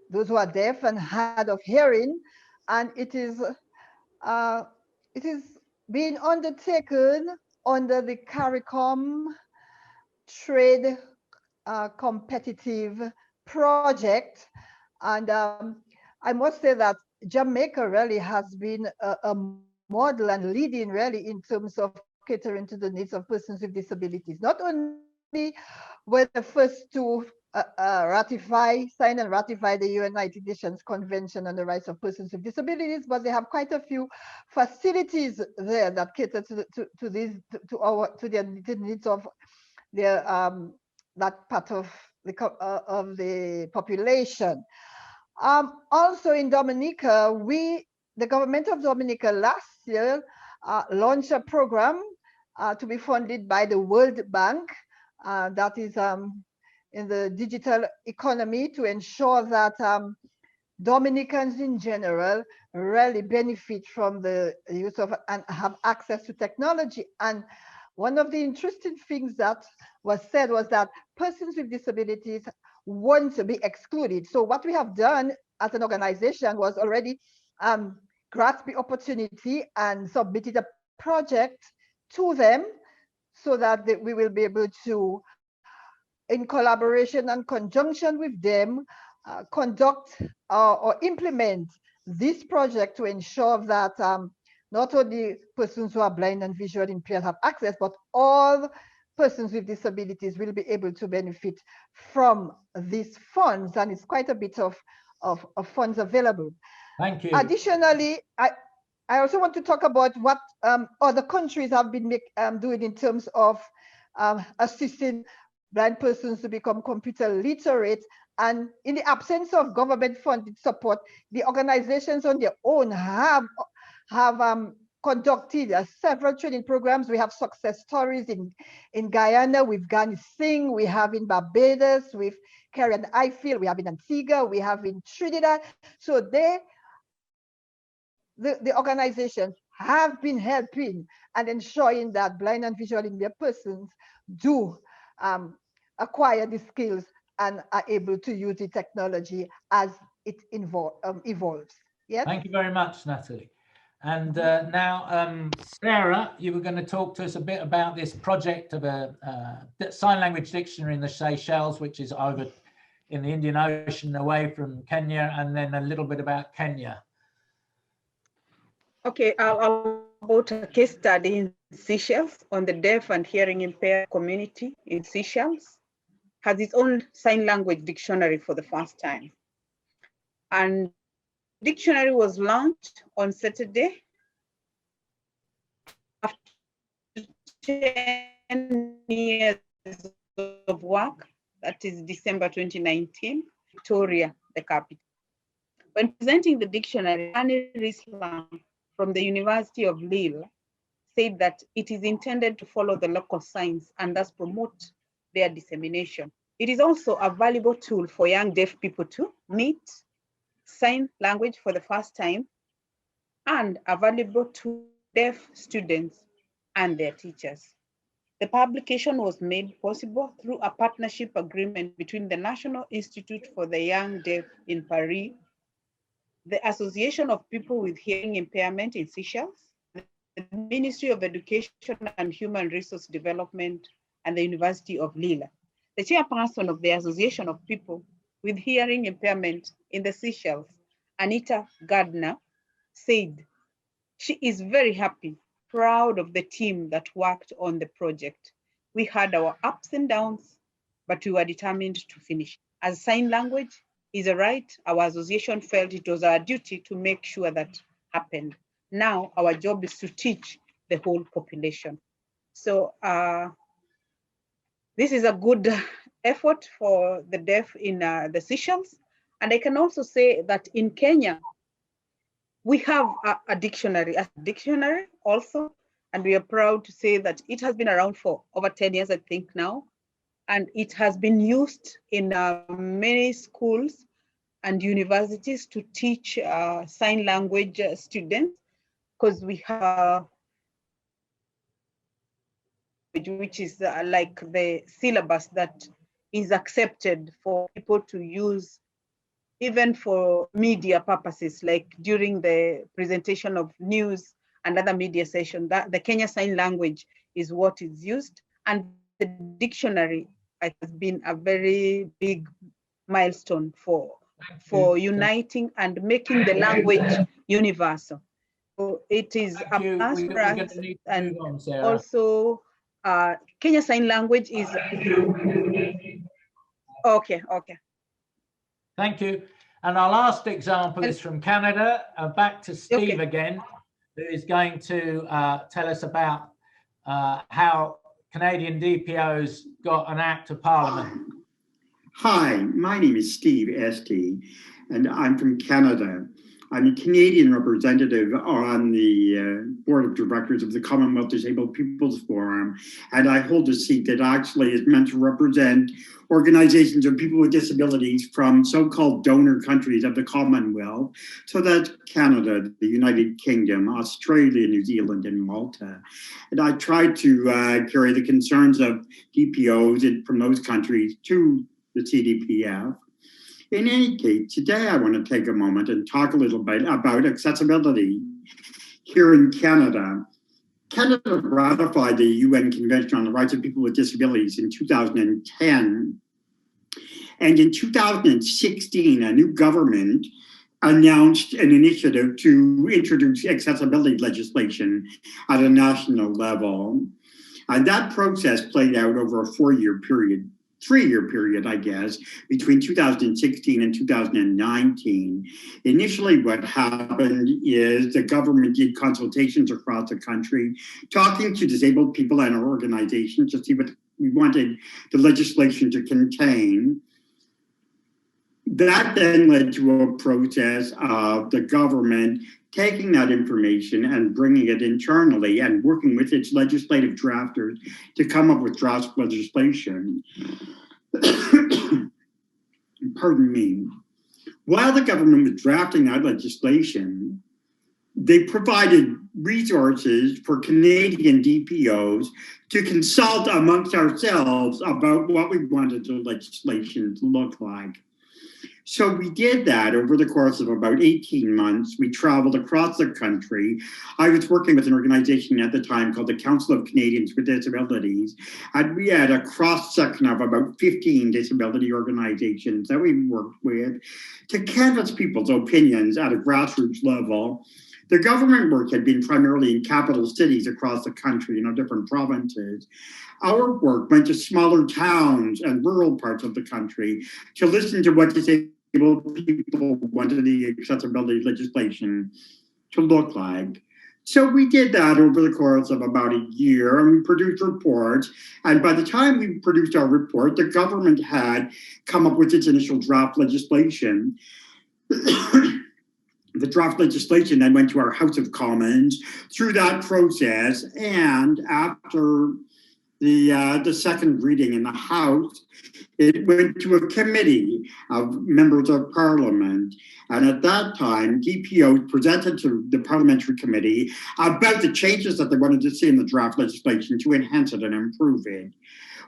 those who are deaf and hard of hearing, and it is being undertaken under the CARICOM Trade Competitive Project, and I must say that Jamaica really has been a model and leading really in terms of catering to the needs of persons with disabilities. Not only were the first to sign and ratify the United Nations Convention on the Rights of Persons with Disabilities, but they have quite a few facilities there that cater to the needs of their that part of the population. Also in Dominica, the government of Dominica last year launched a program to be funded by the World Bank that is in the digital economy to ensure that Dominicans in general really benefit from the use of and have access to technology. And one of the interesting things that was said was that persons with disabilities want to be excluded. So what we have done as an organization was already grasp the opportunity and submitted a project to them so that we will be able to, in collaboration and conjunction with them, conduct or implement this project to ensure that not only persons who are blind and visually impaired have access, but all persons with disabilities will be able to benefit from these funds, and it's quite a bit of funds available. Thank you. Additionally, I also want to talk about what other countries have been doing in terms of assisting blind persons to become computer literate. And in the absence of government funded support, the organizations on their own have conducted several training programs. We have success stories in Guyana with Gani Singh, we have in Barbados with Karen Ifield, we have in Antigua, we have in Trinidad. So the organizations have been helping and ensuring that blind and visually impaired persons do acquire the skills and are able to use the technology as it evolves. Yes. Thank you very much, Natalie. And now, Sarah, you were going to talk to us a bit about this project of a sign language dictionary in the Seychelles, which is over in the Indian Ocean away from Kenya, and then a little bit about Kenya. Okay, I'll about a case study in Seychelles on the deaf and hearing impaired community in Seychelles. Has its own sign language dictionary for the first time. And dictionary was launched on Saturday after 10 years of work, that is December 2019, Victoria, the capital. When presenting the dictionary, Annie Rislam from the University of Lille said that it is intended to follow the local signs and thus promote their dissemination. It is also a valuable tool for young deaf people to meet sign language for the first time, and a valuable to deaf students and their teachers. The publication was made possible through a partnership agreement between the National Institute for the Young Deaf in Paris, the Association of People with Hearing Impairment in Seychelles, the the Ministry of Education and Human Resource Development, and the University of Lille. The chairperson of the Association of People with Hearing Impairment in the Seychelles, Anita Gardner, said she is very happy, proud of the team that worked on the project. We had our ups and downs, but we were determined to finish. As sign language is a right, our association felt it was our duty to make sure that happened. Now our job is to teach the whole population. So this is a good effort for the deaf in the Seychelles. And I can also say that in Kenya, we have a dictionary also, and we are proud to say that it has been around for over 10 years, I think now, and it has been used in many schools and universities to teach sign language students, because we have which is like the syllabus that is accepted for people to use even for media purposes, like during the presentation of news and other media session, that the Kenya Sign Language is what is used. And the dictionary has been a very big milestone for uniting and making the language universal. So it is a plus for us. And also Kenya Sign Language is, okay. Thank you. And our last example is from Canada. Back to Steve again, who is going to tell us about how Canadian DPOs got an act of parliament. Hi, my name is Steve Esty, and I'm from Canada. I'm a Canadian representative on the board of directors of the Commonwealth Disabled People's Forum, and I hold a seat that actually is meant to represent organizations of people with disabilities from so-called donor countries of the Commonwealth. So that's Canada, the United Kingdom, Australia, New Zealand, and Malta. And I try to carry the concerns of DPOs from those countries to the CDPF. In any case, today I want to take a moment and talk a little bit about accessibility here in Canada. Canada ratified the UN Convention on the Rights of People with Disabilities in 2010. And in 2016, a new government announced an initiative to introduce accessibility legislation at a national level. And that process played out over a 3-year period, I guess, between 2016 and 2019. Initially, what happened is the government did consultations across the country, talking to disabled people and our organizations to see what we wanted the legislation to contain. That then led to a process of the government taking that information and bringing it internally and working with its legislative drafters to come up with draft legislation. Pardon me. While the government was drafting that legislation, they provided resources for Canadian DPOs to consult amongst ourselves about what we wanted the legislation to look like. So we did that over the course of about 18 months. We traveled across the country. I was working with an organization at the time called the Council of Canadians with Disabilities, and we had a cross-section of about 15 disability organizations that we worked with to canvass people's opinions at a grassroots level. The government work had been primarily in capital cities across the country, different provinces. Our work went to smaller towns and rural parts of the country to listen to what disabled people wanted the accessibility legislation to look like. So we did that over the course of about a year, and we produced reports. And by the time we produced our report, the government had come up with its initial draft legislation. The draft legislation then went to our House of Commons. Through that process, and after the second reading in the House, it went to a committee of members of Parliament. And at that time, DPOs presented to the Parliamentary Committee about the changes that they wanted to see in the draft legislation to enhance it and improve it.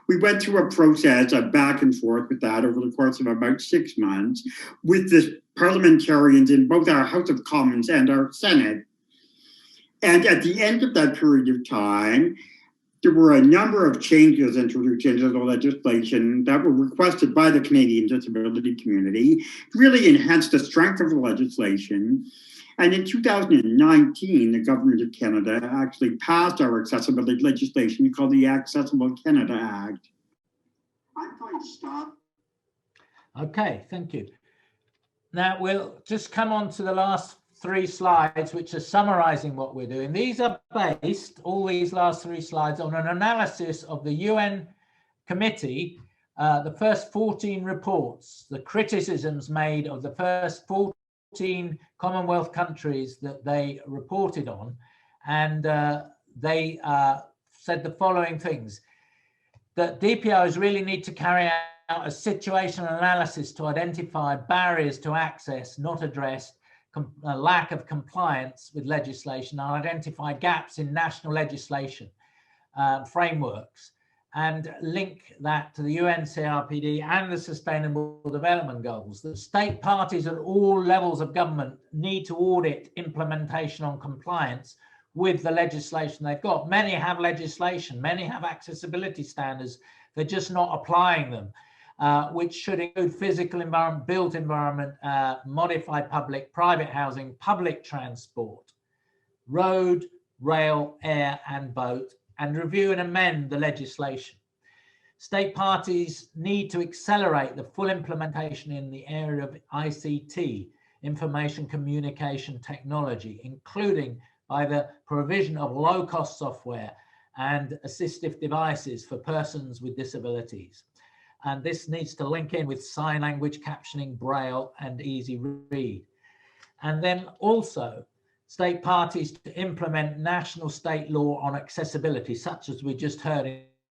We went through a process of back and forth with that over the course of about 6 months with the parliamentarians in both our House of Commons and our Senate. And at the end of that period of time, there were a number of changes introduced into the legislation that were requested by the Canadian disability community, really enhanced the strength of the legislation. And in 2019, the Government of Canada actually passed our accessibility legislation called the Accessible Canada Act. I'm going to stop. Okay, thank you. Now we'll just come on to the last 3 slides, which are summarizing what we're doing. These are based, all these last 3 slides, on an analysis of the UN committee, the first 14 reports, the criticisms made of the first 14 Commonwealth countries that they reported on. And they said the following things: that DPOs really need to carry out a situational analysis to identify barriers to access not addressed, a lack of compliance with legislation, and identify gaps in national legislation frameworks, and link that to the UN CRPD and the Sustainable Development Goals. The state parties at all levels of government need to audit implementation on compliance with the legislation they've got. Many have legislation, many have accessibility standards, they're just not applying them. Which should include physical environment, built environment, modified public, private housing, public transport, road, rail, air and boat, and review and amend the legislation. State parties need to accelerate the full implementation in the area of ICT, information communication technology, including by the provision of low-cost software and assistive devices for persons with disabilities. And this needs to link in with sign language, captioning, braille, and easy read. And then also state parties to implement national state law on accessibility, such as we just heard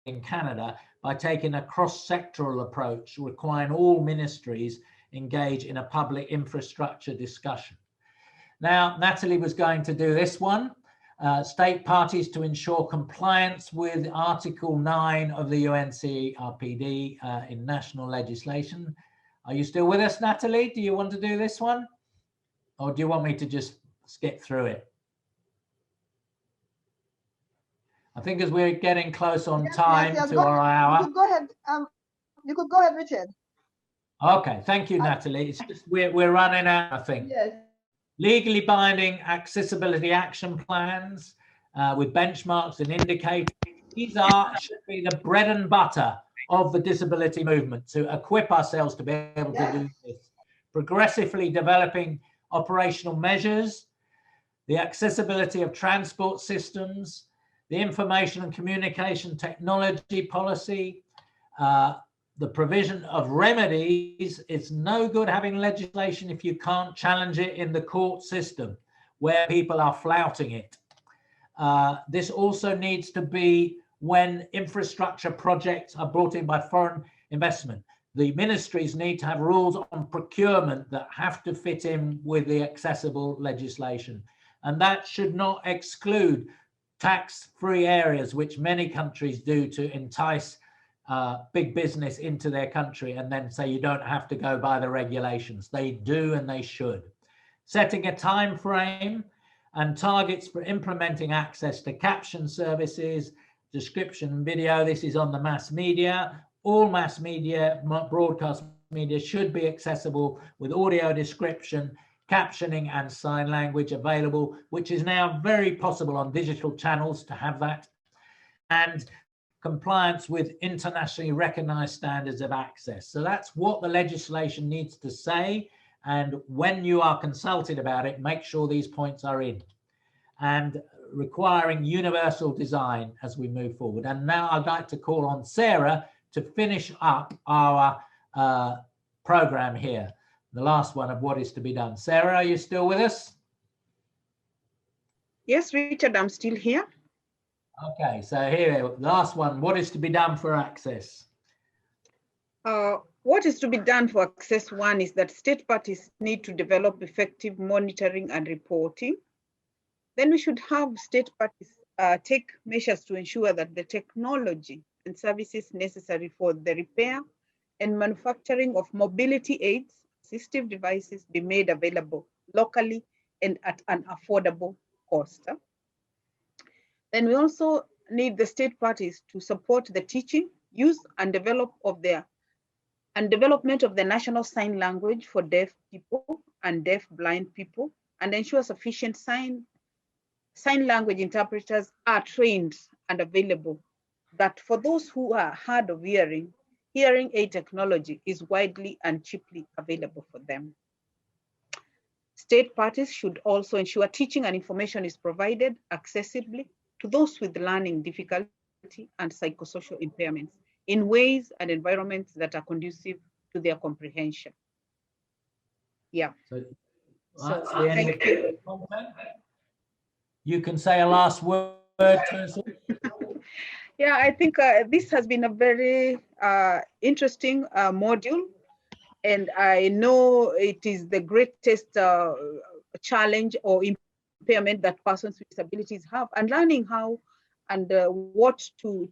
in Canada, by taking a cross-sectoral approach, requiring all ministries engage in a public infrastructure discussion. Now, Natalie was going to do this one. State parties to ensure compliance with Article 9 of the UNCRPD in national legislation. Are you still with us, Natalie? Do you want to do this one? Or do you want me to just skip through it? I think as we're getting close on time to our hour. You could go ahead. You could go ahead, Richard. Okay, thank you, Natalie. It's just we're running out, I think. Yes. Legally binding accessibility action plans with benchmarks and indicators. These should be the bread and butter of the disability movement, to equip ourselves to be able to do this. Progressively developing operational measures, the accessibility of transport systems, the information and communication technology policy, the provision of remedies. It's no good having legislation if you can't challenge it in the court system where people are flouting it. This also needs to be when infrastructure projects are brought in by foreign investment. The ministries need to have rules on procurement that have to fit in with the accessible legislation. And that should not exclude tax-free areas, which many countries do to entice big business into their country and then say you don't have to go by the regulations. They do and they should. Setting a time frame and targets for implementing access to caption services, description video. This is on the mass media. All mass media, broadcast media should be accessible with audio description, captioning and sign language available, which is now very possible on digital channels to have that. And compliance with internationally recognized standards of access. So that's what the legislation needs to say. And when you are consulted about it, make sure these points are in. And requiring universal design as we move forward. And now I'd like to call on Sarah to finish up our program here, the last one of what is to be done. Sarah, are you still with us? Yes, Richard, I'm still here. Okay, so here, last one, what is to be done for access? What is to be done for access one is that state parties need to develop effective monitoring and reporting. Then we should have state parties take measures to ensure that the technology and services necessary for the repair and manufacturing of mobility aids, assistive devices be made available locally and at an affordable cost. Then we also need the state parties to support the teaching, use, and development of the national sign language for deaf people and deaf blind people, and ensure sufficient sign language interpreters are trained and available. That for those who are hard of hearing, hearing aid technology is widely and cheaply available for them. State parties should also ensure teaching and information is provided accessibly to those with learning difficulty and psychosocial impairments in ways and environments that are conducive to their comprehension. Yeah. So that's the end of the content. You can say a last word, Tracy. Yeah, I think this has been a very interesting module, and I know it is the greatest challenge or impairment that persons with disabilities have, and learning how and what to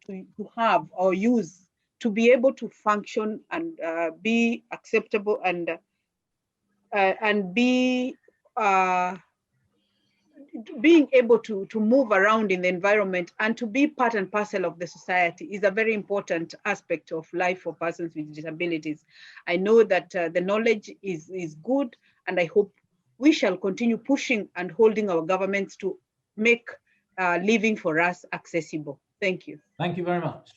have or use to be able to function and be acceptable and be being able to move around in the environment and to be part and parcel of the society is a very important aspect of life for persons with disabilities. I know that the knowledge is good, and I hope we shall continue pushing and holding our governments to make living for us accessible. Thank you. Thank you very much.